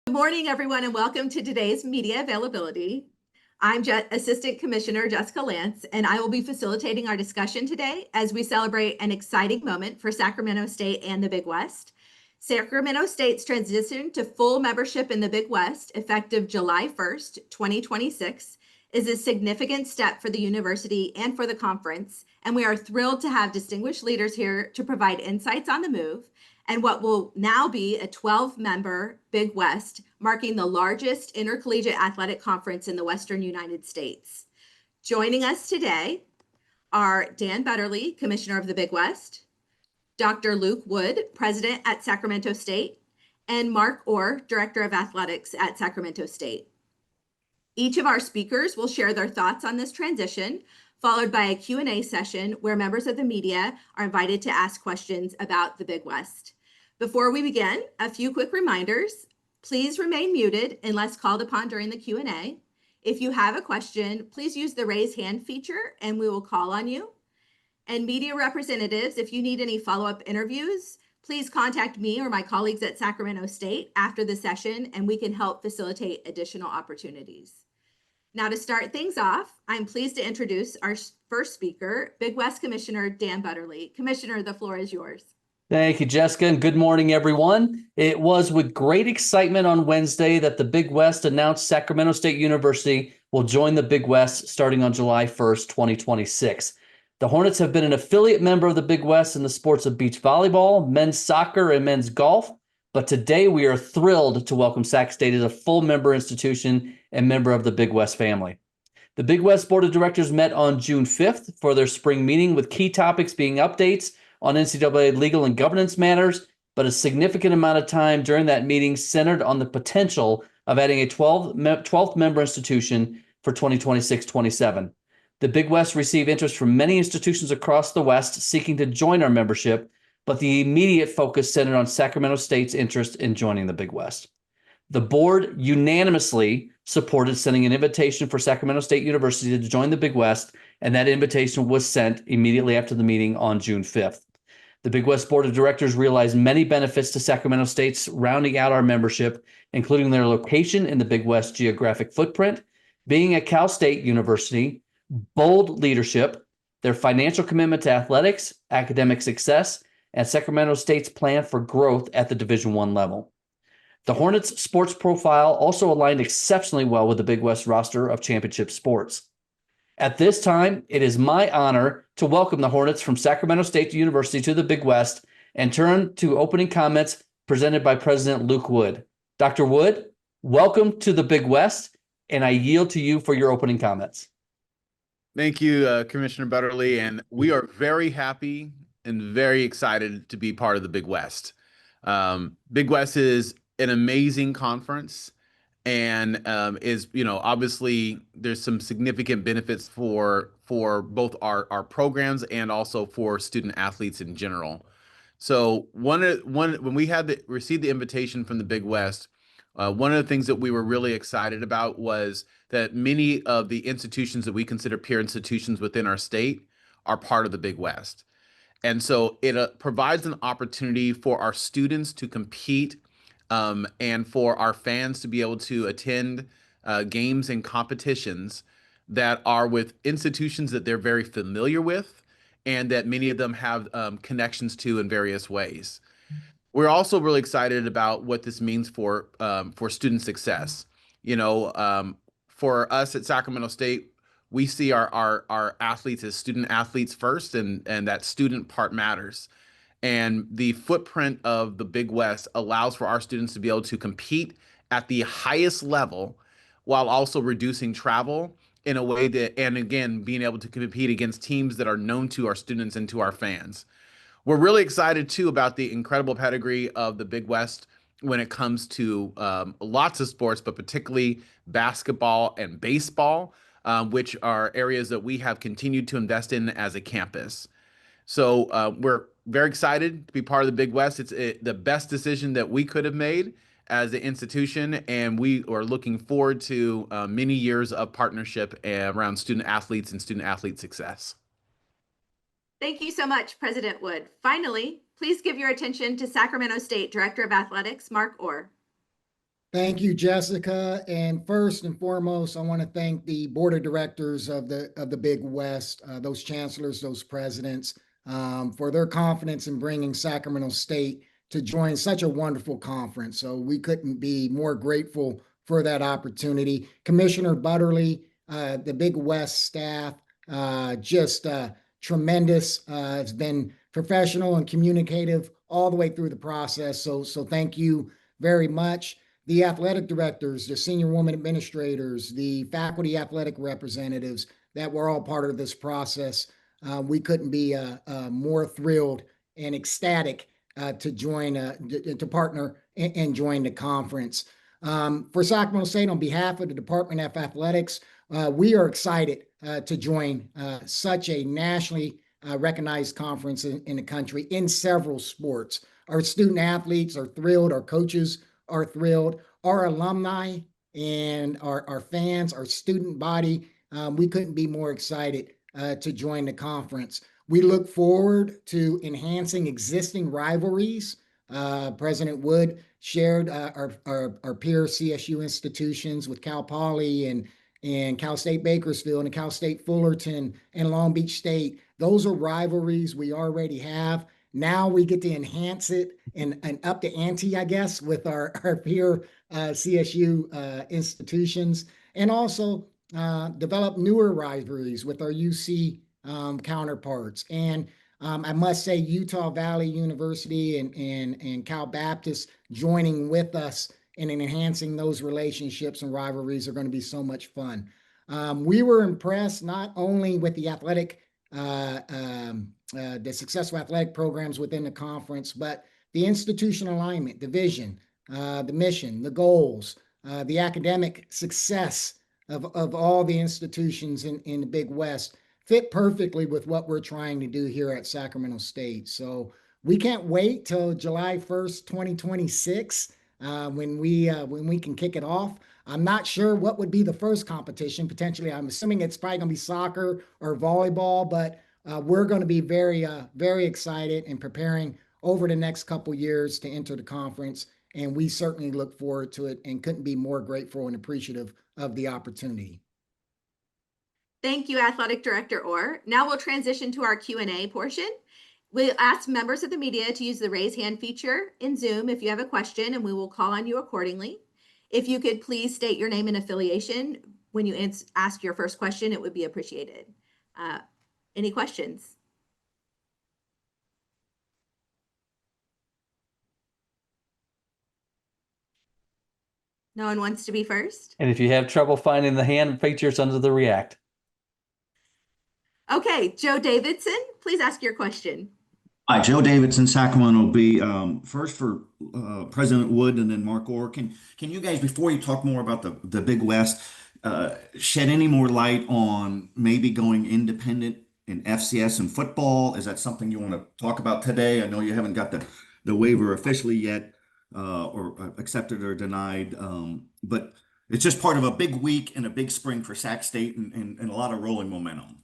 Good morning, everyone, and welcome to today's media availability. I'm Assistant Commissioner Jessica Lance, and I will be facilitating our discussion today as we celebrate an exciting moment for Sacramento State and the Big West. Sacramento State's transition to full membership in the Big West, effective July 1st, 2026, is a significant step for the university and for the conference, and we are thrilled to have distinguished leaders here to provide insights on the move and what will now be a 12-member Big West, marking the largest intercollegiate athletic conference in the Western United States. Joining us today are Dan Betterly, Commissioner of the Big West, Dr. Luke Wood, President at Sacramento State, and Mark Orr, Director of Athletics at Sacramento State. Each of our speakers will share their thoughts on this transition, followed by a Q&A session where members of the media are invited to ask questions about the Big West. Before we begin, a few quick reminders. Please remain muted unless called upon during the Q&A. If you have a question, please use the raise hand feature and we will call on you. And media representatives, if you need any follow-up interviews, please contact me or my colleagues at Sacramento State after the session and we can help facilitate additional opportunities. Now to start things off, I'm pleased to introduce our first speaker, Big West Commissioner Dan Betterly. Commissioner, the floor is yours. Thank you, Jessica, and good morning, everyone. It was with great excitement on Wednesday that the Big West announced Sacramento State University will join the Big West starting on July 1st, 2026. The Hornets have been an affiliate member of the Big West in the sports of beach volleyball, men's soccer, and men's golf, but today we are thrilled to welcome Sac State as a full member institution and member of the Big West family. The Big West Board of Directors met on June 5th for their spring meeting, with key topics being updates on NCAA legal and governance matters, but a significant amount of time during that meeting centered on the potential of adding a 12th member institution for 2026-27. The Big West received interest from many institutions across the West seeking to join our membership, but the immediate focus centered on Sacramento State's interest in joining the Big West. The board unanimously supported sending an invitation for Sacramento State University to join the Big West, and that invitation was sent immediately after the meeting on June 5th. The Big West Board of Directors realized many benefits to Sacramento State's rounding out our membership, including their location in the Big West geographic footprint, being a Cal State University, bold leadership, their financial commitment to athletics, academic success, and Sacramento State's plan for growth at the Division I level. The Hornets' sports profile also aligned exceptionally well with the Big West roster of championship sports. At this time, it is my honor to welcome the Hornets from Sacramento State University to the Big West and turn to opening comments presented by President Luke Wood. Dr. Wood, welcome to the Big West, and I yield to you for your opening comments. Thank you, Commissioner Betterly, and we are very happy and very excited to be part of the Big West. Big West is an amazing conference, and is, obviously there's some significant benefits for both our programs and also for student athletes in general. So when we received the invitation from the Big West, one of the things that we were really excited about was that many of the institutions that we consider peer institutions within our state are part of the Big West. And so it provides an opportunity for our students to compete, and for our fans to be able to attend games and competitions that are with institutions that they're very familiar with and that many of them have connections to in various ways. We're also really excited about what this means for student success. For us at Sacramento State, we see our athletes as student athletes first, and that student part matters. And the footprint of the Big West allows for our students to be able to compete at the highest level while also reducing travel in a way that, and again, being able to compete against teams that are known to our students and to our fans. We're really excited too about the incredible pedigree of the Big West when it comes to lots of sports, but particularly basketball and baseball, which are areas that we have continued to invest in as a campus. So we're very excited to be part of the Big West. It's the best decision that we could have made as an institution, and we are looking forward to many years of partnership around student athletes and student athlete success. Thank you so much, President Wood. Finally, please give your attention to Sacramento State Director of Athletics, Mark Orr. Thank you, Jessica. And first and foremost, I want to thank the board of directors of the Big West, those chancellors, those presidents, for their confidence in bringing Sacramento State to join such a wonderful conference. So we couldn't be more grateful for that opportunity. Commissioner Butterly, the Big West staff, just tremendous. It's been professional and communicative all the way through the process. So thank you very much. The athletic directors, the senior women administrators, the faculty athletic representatives that were all part of this process. We couldn't be more thrilled and ecstatic to join, to partner and join the conference. For Sacramento State, on behalf of the Department of Athletics, we are excited to join such a nationally recognized conference in the country in several sports. Our student athletes are thrilled, our coaches are thrilled, our alumni and our fans, our student body, we couldn't be more excited to join the conference. We look forward to enhancing existing rivalries. President Wood shared our peer CSU institutions with Cal Poly and Cal State Bakersfield and Cal State Fullerton and Long Beach State. Those are rivalries we already have. Now we get to enhance it and up the ante, I guess, with our peer CSU institutions, and also develop newer rivalries with our UC counterparts. And I must say, Utah Valley University and Cal Baptist joining with us and enhancing those relationships and rivalries are going to be so much fun. We were impressed not only with the successful athletic programs within the conference, but the institutional alignment, the vision, the mission, the goals, the academic success of all the institutions in the Big West fit perfectly with what we're trying to do here at Sacramento State. So we can't wait till July 1st, 2026, when we can kick it off. I'm not sure what would be the first competition. Potentially, I'm assuming it's probably going to be soccer or volleyball, but we're going to be very excited and preparing over the next couple years to enter the conference. And we certainly look forward to it and couldn't be more grateful and appreciative of the opportunity. Thank you, Athletic Director Orr. Now we'll transition to our Q&A portion. We'll ask members of the media to use the raise hand feature in Zoom if you have a question, and we will call on you accordingly. If you could please state your name and affiliation when you ask your first question, it would be appreciated. Any questions? No one wants to be first? And if you have trouble finding the hand features under the React. Okay, Joe Davidson, please ask your question. Hi, Joe Davidson, Sacramento will be first for President Wood and then Mark Orr. Can you guys, before you talk more about the Big West, shed any more light on maybe going independent in FCS and football? Is that something you want to talk about today? I know you haven't got the waiver officially yet or accepted or denied, but it's just part of a big week and a big spring for Sac State and a lot of rolling momentum.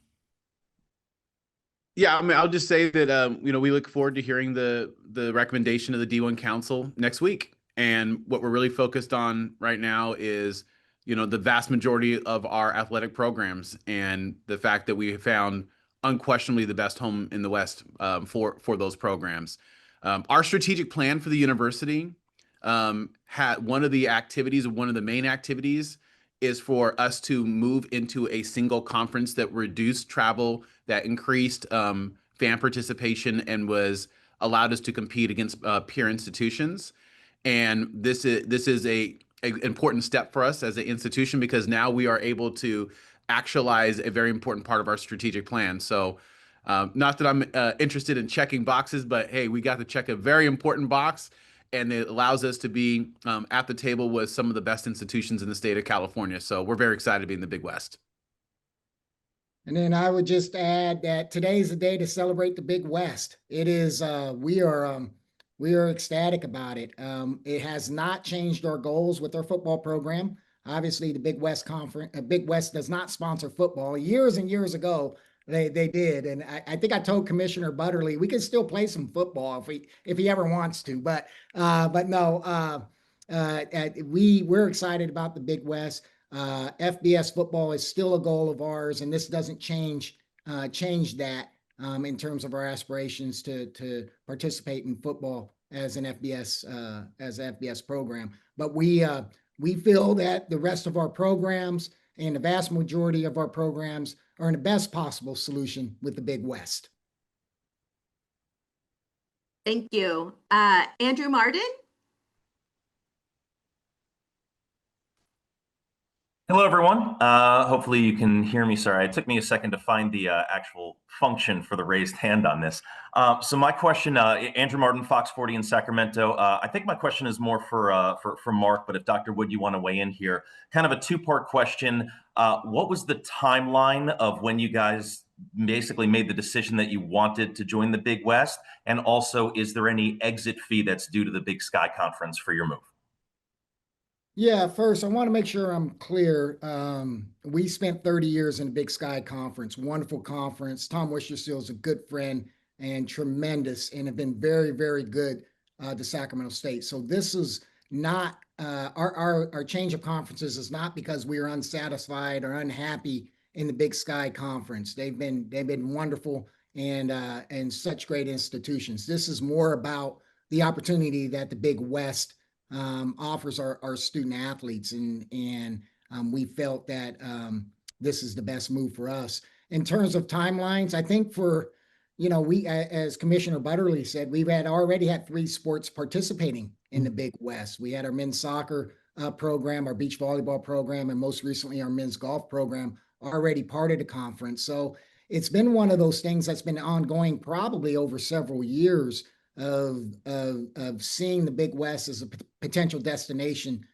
Yeah, I mean, I'll just say that we look forward to hearing the recommendation of the D1 Council next week. And what we're really focused on right now is, the vast majority of our athletic programs and the fact that we have found unquestionably the best home in the West for those programs. Our strategic plan for the university had one of the main activities is for us to move into a single conference that reduced travel, that increased fan participation, and allowed us to compete against peer institutions. And this is a important step for us as an institution, because now we are able to actualize a very important part of our strategic plan. So not that I'm interested in checking boxes, but hey, we got to check a very important box, and it allows us to be at the table with some of the best institutions in the state of California. So we're very excited to be in the Big West. And then I would just add that today is the day to celebrate the Big West. It is, we are ecstatic about it. It has not changed our goals with our football program. Obviously, the Big West Big West does not sponsor football. Years and years ago, they did, and I think I told Commissioner Butterly we can still play some football if he ever wants to. But no, we're excited about the Big West. FBS football is still a goal of ours, and this doesn't change that in terms of our aspirations to participate in football as an FBS program. But we feel that the rest of our programs and the vast majority of our programs are in the best possible solution with the Big West. Thank you. Andrew Martin? Hello, everyone. Hopefully you can hear me. Sorry, it took me a second to find the actual function for the raised hand on this. So my question, Andrew Martin, Fox 40 in Sacramento. I think my question is more for Mark, but if Dr. Wood, you want to weigh in here, kind of a two-part question. What was the timeline of when you guys basically made the decision that you wanted to join the Big West? And also, is there any exit fee that's due to the Big Sky Conference for your move? Yeah, first, I want to make sure I'm clear. We spent 30 years in the Big Sky Conference, wonderful conference. Tom Worcestershire is a good friend and tremendous, and have been very, very good to Sacramento State. So this is not our change of conferences is not because we are unsatisfied or unhappy in the Big Sky Conference. They've been wonderful and such great institutions. This is more about the opportunity that the Big West offers our student athletes, and we felt that this is the best move for us. In terms of timelines, I think we, as Commissioner Butterly said, we've already had 3 sports participating in the Big West. We had our men's soccer program, our beach volleyball program, and most recently our men's golf program already part of the conference. So it's been one of those things that's been ongoing probably over several years of seeing the Big West as a potential destination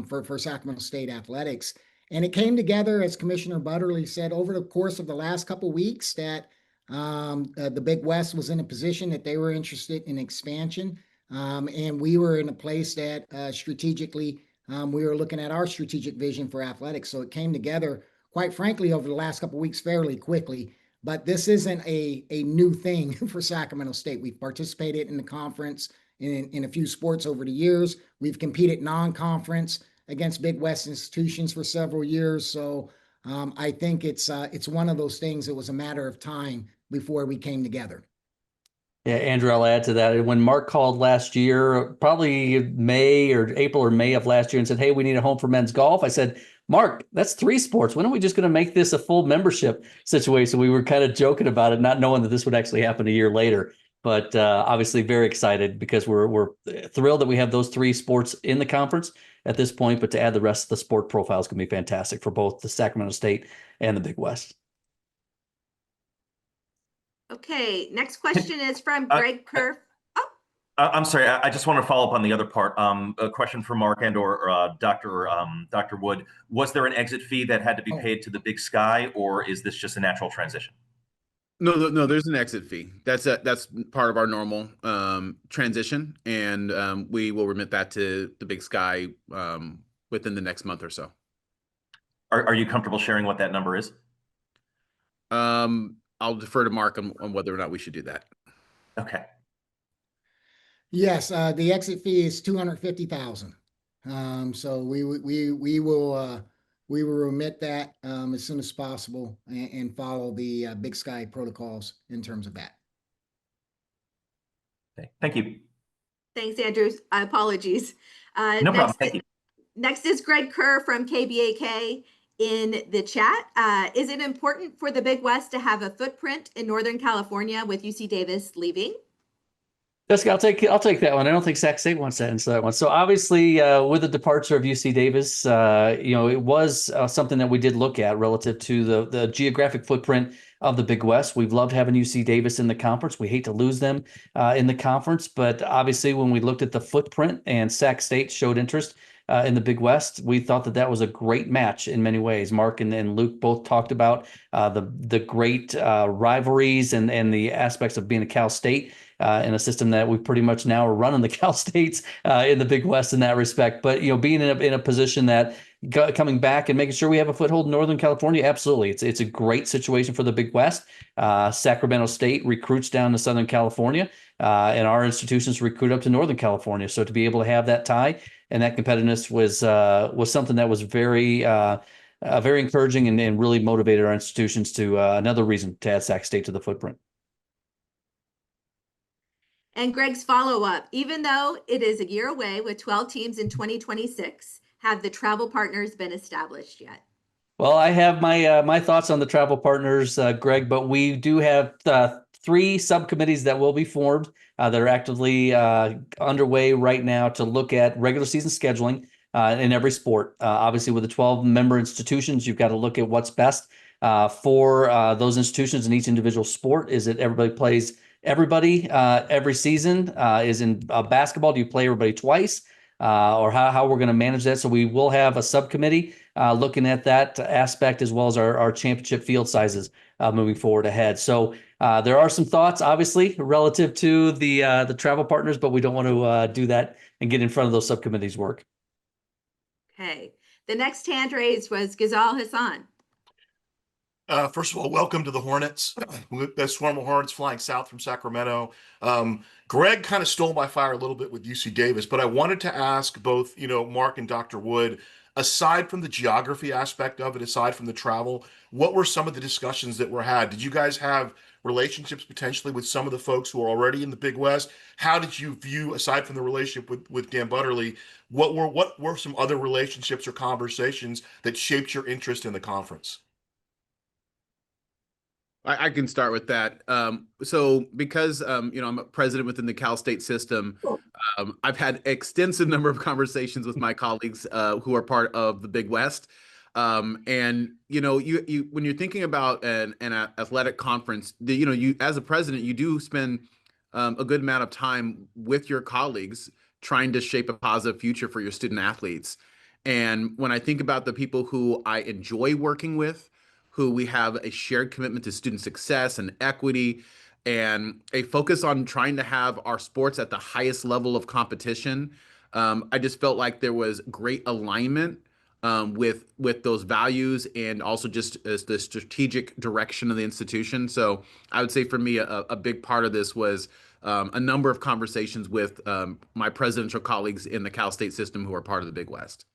for Sacramento State athletics. And it came together, as Commissioner Butterly said, over the course of the last couple of weeks that the Big West was in a position that they were interested in expansion. And we were in a place that strategically, we were looking at our strategic vision for athletics. So it came together, quite frankly, over the last couple of weeks fairly quickly. But this isn't a new thing for Sacramento State. We've participated in the conference in a few sports over the years. We've competed non-conference against Big West institutions for several years. So I think it's one of those things. It was a matter of time before we came together. Yeah, Andrew, I'll add to that. When Mark called last year, probably April or May of last year, and said, "Hey, we need a home for men's golf," I said, "Mark, that's 3 sports. When are we just going to make this a full membership situation?" We were kind of joking about it, not knowing that this would actually happen a year later. But obviously very excited because we're thrilled that we have those 3 sports in the conference at this point. But to add the rest of the sport profile is going to be fantastic for both the Sacramento State and the Big West. Okay, next question is from Greg Kerr. I'm sorry, I just want to follow up on the other part. A question for Mark and/or Dr. Wood. Was there an exit fee that had to be paid to the Big Sky, or is this just a natural transition? No, there's an exit fee. That's part of our normal transition, and we will remit that to the Big Sky within the next month or so. Are you comfortable sharing what that number is? I'll defer to Mark on whether or not we should do that. Okay. Yes, the exit fee is $250,000. So we will remit that as soon as possible and follow the Big Sky protocols in terms of that. Okay. Thank you. Thanks, Andrew. Apologies. No problem. Thank you. Next is Greg Kerr from KBAK in the chat. Is it important for the Big West to have a footprint in Northern California with UC Davis leaving? Jessica, I'll take that one. I don't think Sac State wants to answer that one. So obviously, with the departure of UC Davis, it was something that we did look at relative to the geographic footprint of the Big West. We've loved having UC Davis in the conference. We hate to lose them in the conference, but obviously, when we looked at the footprint and Sac State showed interest in the Big West, we thought that was a great match in many ways. Mark and Luke both talked about the great rivalries and the aspects of being a Cal State in a system that we pretty much now are running the Cal States in the Big West in that respect. But being in a position that coming back and making sure we have a foothold in Northern California, absolutely, it's a great situation for the Big West. Sacramento State recruits down to Southern California, and our institutions recruit up to Northern California. So to be able to have that tie and that competitiveness was something that was very encouraging and really motivated our institutions to another reason to add Sac State to the footprint. And Greg's follow-up, even though it is a year away with 12 teams in 2026, have the travel partners been established yet? Well, I have my thoughts on the travel partners, Greg, but we do have 3 subcommittees that will be formed that are actively underway right now to look at regular season scheduling in every sport. Obviously, with the 12-member institutions, you've got to look at what's best for those institutions in each individual sport. Is it everybody plays everybody every season? Is in basketball, do you play everybody twice? Or how we're going to manage that. So we will have a subcommittee looking at that aspect, as well as our championship field sizes moving forward ahead. So there are some thoughts, obviously, relative to the travel partners, but we don't want to do that and get in front of those subcommittees' work. Okay. The next hand raised was Ghazal Hassan. First of all, welcome to the Hornets. The swarm of Hornets flying south from Sacramento. Greg kind of stole my fire a little bit with UC Davis, but I wanted to ask both, Mark and Dr. Wood, aside from the geography aspect of it, aside from the travel, what were some of the discussions that were had? Did you guys have relationships potentially with some of the folks who are already in the Big West? How did you view, aside from the relationship with Dan Butterly, what were some other relationships or conversations that shaped your interest in the conference? I can start with that. So because I'm a president within the Cal State system, I've had extensive number of conversations with my colleagues who are part of the Big West. And you when you're thinking about an athletic conference, you as a president, you do spend a good amount of time with your colleagues trying to shape a positive future for your student athletes. And when I think about the people who I enjoy working with, who we have a shared commitment to student success and equity and a focus on trying to have our sports at the highest level of competition. I just felt like there was great alignment with those values and also just as the strategic direction of the institution. So I would say for me, a big part of this was a number of conversations with my presidential colleagues in the Cal State system who are part of the Big West.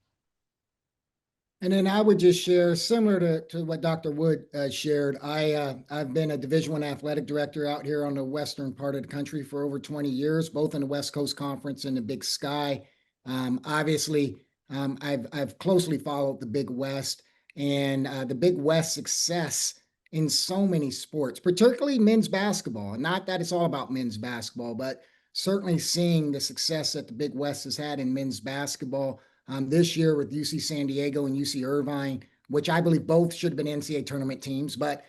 And then I would just share, similar to what Dr. Wood shared, I've been a Division I athletic director out here on the western part of the country for over 20 years, both in the West Coast Conference and the Big Sky. Obviously, I've closely followed the Big West and the Big West success in so many sports, particularly men's basketball. Not that it's all about men's basketball, but certainly seeing the success that the Big West has had in men's basketball. This year with UC San Diego and UC Irvine, which I believe both should have been NCAA tournament teams, but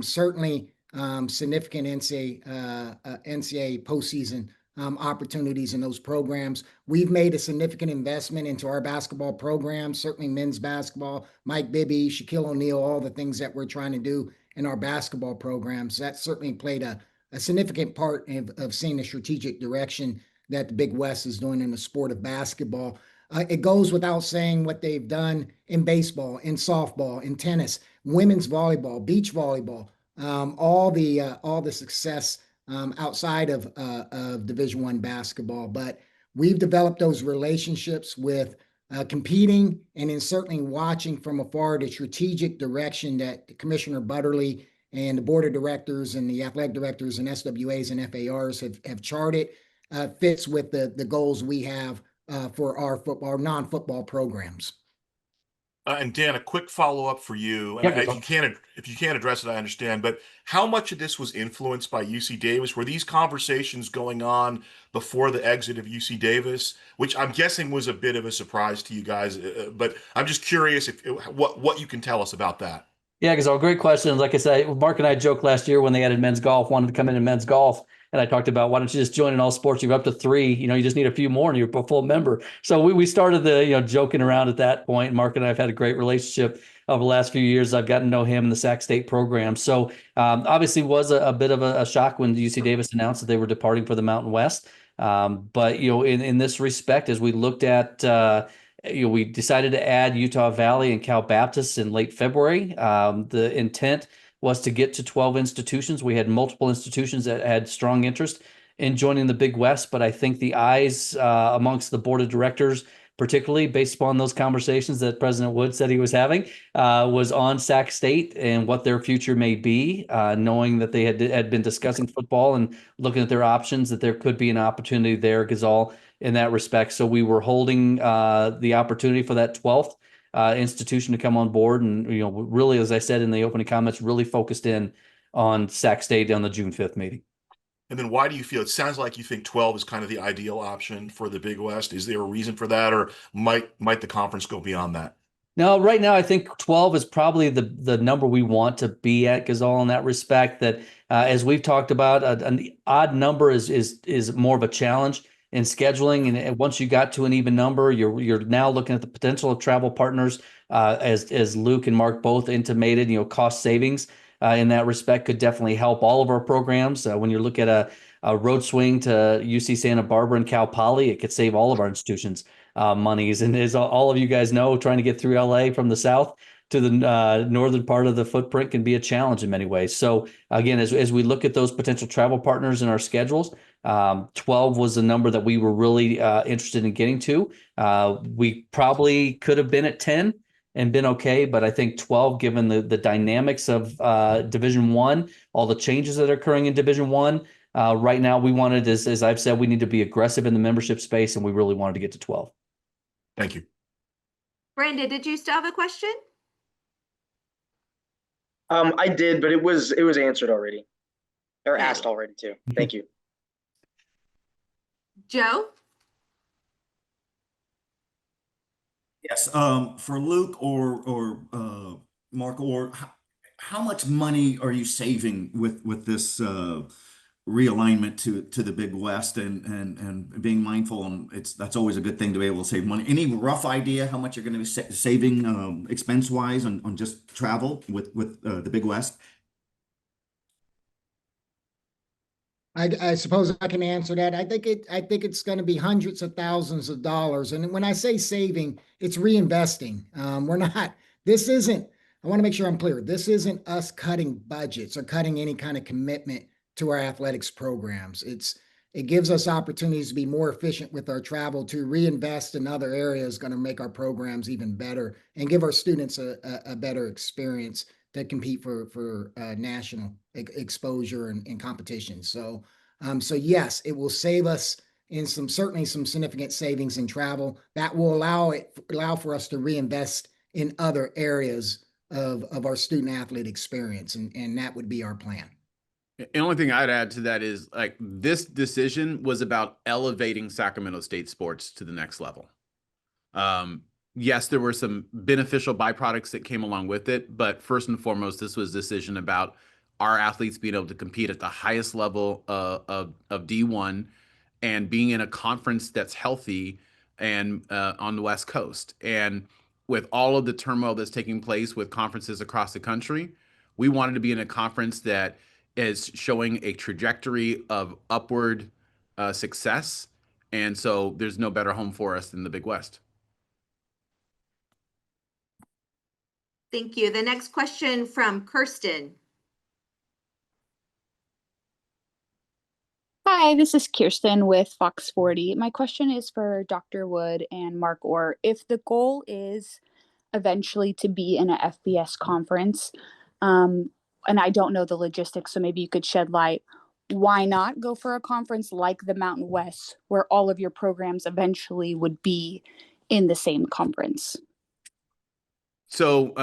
certainly significant NCAA postseason opportunities in those programs. We've made a significant investment into our basketball program, certainly men's basketball, Mike Bibby, Shaquille O'Neal, all the things that we're trying to do in our basketball programs. That certainly played a significant part of seeing the strategic direction that the Big West is doing in the sport of basketball. It goes without saying what they've done in baseball, in softball, in tennis, women's volleyball, beach volleyball, all the success outside of Division I basketball. But we've developed those relationships with competing and then certainly watching from afar the strategic direction that Commissioner Butterly and the board of directors and the athletic directors and SWAs and FARs have charted, fits with the goals we have for our non-football programs. And Dan, a quick follow-up for you. And if you can't address it, I understand. But how much of this was influenced by UC Davis? Were these conversations going on before the exit of UC Davis, which I'm guessing was a bit of a surprise to you guys? But I'm just curious what you can tell us about that. Yeah, because great question. Like I said, Mark and I joked last year when they added men's golf, wanted to come in men's golf. And I talked about, why don't you just join in all sports? You're up to 3, you just need a few more and you're a full member. So we started the, joking around at that point. Mark and I have had a great relationship over the last few years. I've gotten to know him in the Sac State program. So obviously was a bit of a shock when UC Davis announced that they were departing for the Mountain West. But in this respect, as we looked at we decided to add Utah Valley and Cal Baptist in late February. The intent was to get to 12 institutions. We had multiple institutions that had strong interest in joining the Big West, but I think the eyes amongst the board of directors, particularly based upon those conversations that President Wood said he was having, was on Sac State and what their future may be, knowing that they had been discussing football and looking at their options, that there could be an opportunity there, Gazal, in that respect. So we were holding the opportunity for that 12th institution to come on board. And, really, as I said in the opening comments, really focused in on Sac State on the June 5th meeting. And then why do you feel, it sounds like you think 12 is kind of the ideal option for the Big West. Is there a reason for that, or might the conference go beyond that? No, right now I think 12 is probably the number we want to be at, Gazal, in that respect. That as we've talked about, an odd number is more of a challenge in scheduling. And once you got to an even number, you're now looking at the potential of travel partners, as Luke and Mark both intimated. Cost savings in that respect could definitely help all of our programs. When you look at a road swing to UC Santa Barbara and Cal Poly, it could save all of our institutions monies. And as all of you guys know, trying to get through LA from the south to the northern part of the footprint can be a challenge in many ways. So again, as we look at those potential travel partners in our schedules, 12 was the number that we were really interested in getting to. We probably could have been at 10 and been okay, but I think 12, given the dynamics of Division I, all the changes that are occurring in Division I, right now we wanted, as I've said, we need to be aggressive in the membership space, and we really wanted to get to 12. Thank you. Brandon, did you still have a question? I did, but it was answered already, or Okay. asked already too. Thank you. Joe? Yes. For Luke or Mark Orr, how much money are you saving with this realignment to the Big West and being mindful? And that's always a good thing to be able to save money. Any rough idea how much you're going to be saving expense wise on just travel with the Big West? I suppose I can answer that. I think it's going to be hundreds of thousands of dollars. And when I say saving, it's reinvesting. This isn't, I want to make sure I'm clear. This isn't us cutting budgets or cutting any kind of commitment to our athletics programs. It gives us opportunities to be more efficient with our travel, to reinvest in other areas, going to make our programs even better and give our students a better experience that compete for national exposure and competition. So yes, it will save us in certainly some significant savings in travel that will allow for us to reinvest in other areas of our student athlete experience. And that would be our plan. The only thing I'd add to that is, like, this decision was about elevating Sacramento State sports to the next level. Yes, there were some beneficial byproducts that came along with it, but first and foremost, this was a decision about our athletes being able to compete at the highest level of D1 and being in a conference that's healthy and on the West Coast. And with all of the turmoil that's taking place with conferences across the country, we wanted to be in a conference that is showing a trajectory of upward success. And so there's no better home for us than the Big West. Thank you. The next question from Kirsten. Hi, this is Kirsten with Fox 40. My question is for Dr. Wood and Mark Orr. If the goal is eventually to be in a FBS conference, and I don't know the logistics, so maybe you could shed light, why not go for a conference like the Mountain West, where all of your programs eventually would be in the same conference? So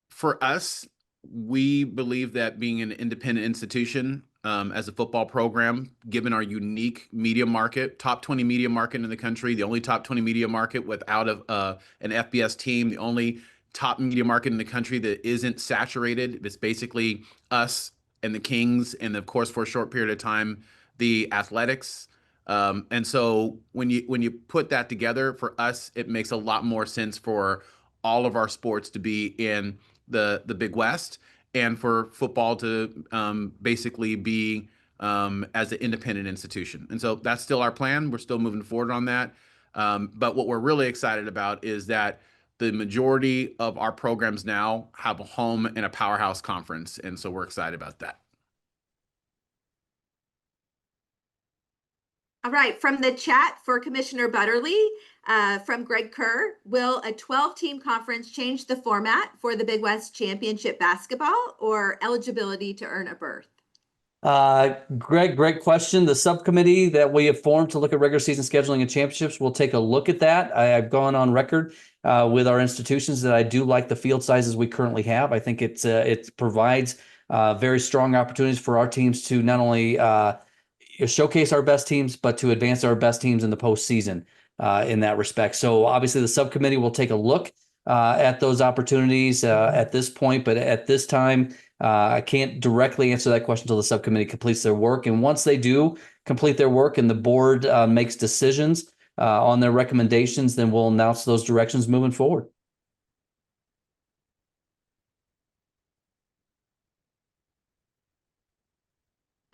for us, we believe that being an independent institution as a football program, given our unique media market, top 20 media market in the country, the only top 20 media market without an FBS team, the only top media market in the country that isn't saturated. It's basically us and the Kings, and of course, for a short period of time, the Athletics. And so when you put that together, for us, it makes a lot more sense for all of our sports to be in the Big West, and for football to basically be as an independent institution. And so that's still our plan. We're still moving forward on that. But what we're really excited about is that the majority of our programs now have a home in a powerhouse conference. And so we're excited about that. All right, from the chat for Commissioner Butterly, from Greg Kerr, will a 12-team conference change the format for the Big West Championship basketball or eligibility to earn a berth? Greg, great question. The subcommittee that we have formed to look at regular season scheduling and championships will take a look at that. I've gone on record with our institutions that I do like the field sizes we currently have. I think it provides very strong opportunities for our teams to not only showcase our best teams, but to advance our best teams in the postseason in that respect. So obviously the subcommittee will take a look at those opportunities at this point, but at this time, I can't directly answer that question until the subcommittee completes their work. And once they do complete their work and the board makes decisions on their recommendations, then we'll announce those directions moving forward.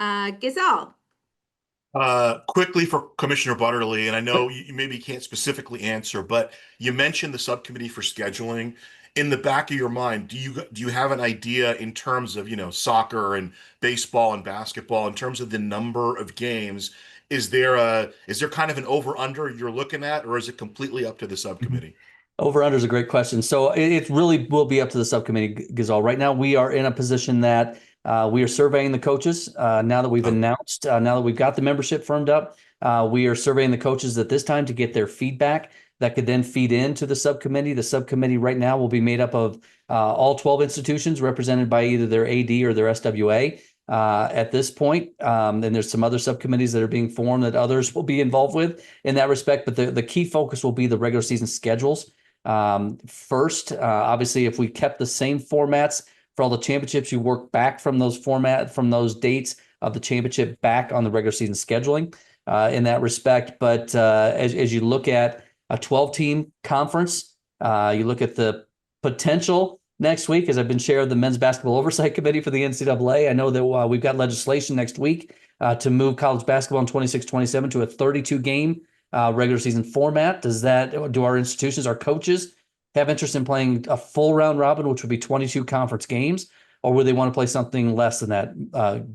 Gazal. Quickly for Commissioner Butterly, and I know you maybe can't specifically answer, but you mentioned the subcommittee for scheduling. In the back of your mind, do you have an idea in terms of, soccer and baseball and basketball, in terms of the number of games? Is there kind of an over under you're looking at, or is it completely up to the subcommittee? Over under is a great question. So it really will be up to the subcommittee, Gazal. Right now, we are in a position that we are surveying the coaches. Now that we've announced, now that we've got the membership firmed up, we are surveying the coaches at this time to get their feedback that could then feed into the subcommittee. The subcommittee right now will be made up of all 12 institutions represented by either their AD or their SWA at this point. And there's some other subcommittees that are being formed that others will be involved with in that respect. But the key focus will be the regular season schedules. First, obviously, if we kept the same formats for all the championships, you work back from those dates of the championship back on the regular season scheduling in that respect. But as you look at a 12-team conference, you look at the potential next week, as I've been chair of the men's basketball oversight committee for the NCAA. I know that we've got legislation next week to move college basketball in 26-27 to a 32-game regular season format. Do our institutions, our coaches, have interest in playing a full round robin, which would be 22 conference games, or would they want to play something less than that?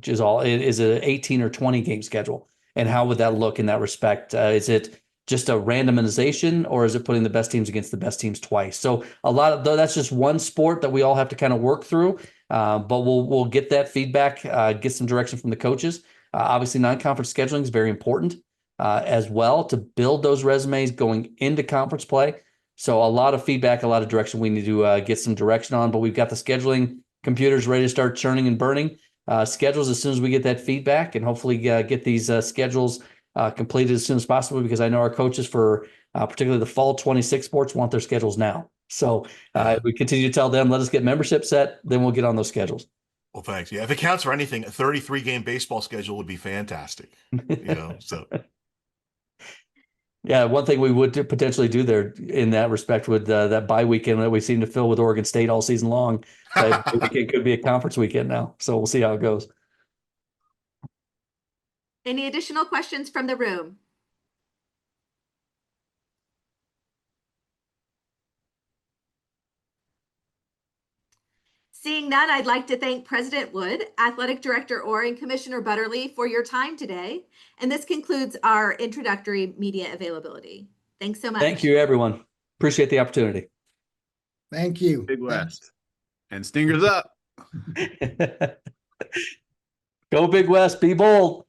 Is it an 18 or 20 game schedule? And how would that look in that respect? Is it just a randomization, or is it putting the best teams against the best teams twice? So that's just one sport that we all have to kind of work through. But we'll get that feedback, get some direction from the coaches. Obviously, non-conference scheduling is very important as well to build those resumes going into conference play. So a lot of feedback, a lot of direction we need to get some direction on, but we've got the scheduling computers ready to start churning and burning schedules as soon as we get that feedback, and hopefully get these schedules completed as soon as possible, because I know our coaches for particularly the fall 26 sports want their schedules now. So we continue to tell them, let us get membership set, then we'll get on those schedules. Well, thanks. Yeah, if it counts for anything, a 33-game baseball schedule would be fantastic. So. Yeah, one thing we would potentially do there in that respect would that bye weekend that we seem to fill with Oregon State all season long. It could be a conference weekend now, so we'll see how it goes. Any additional questions from the room? Seeing none, I'd like to thank President Wood, Athletic Director Orr, and Commissioner Butterly for your time today. And this concludes our introductory media availability. Thanks so much. Thank you, everyone. Appreciate the opportunity. Thank you. Big West. And Stingers up. Go Big West. Be bold.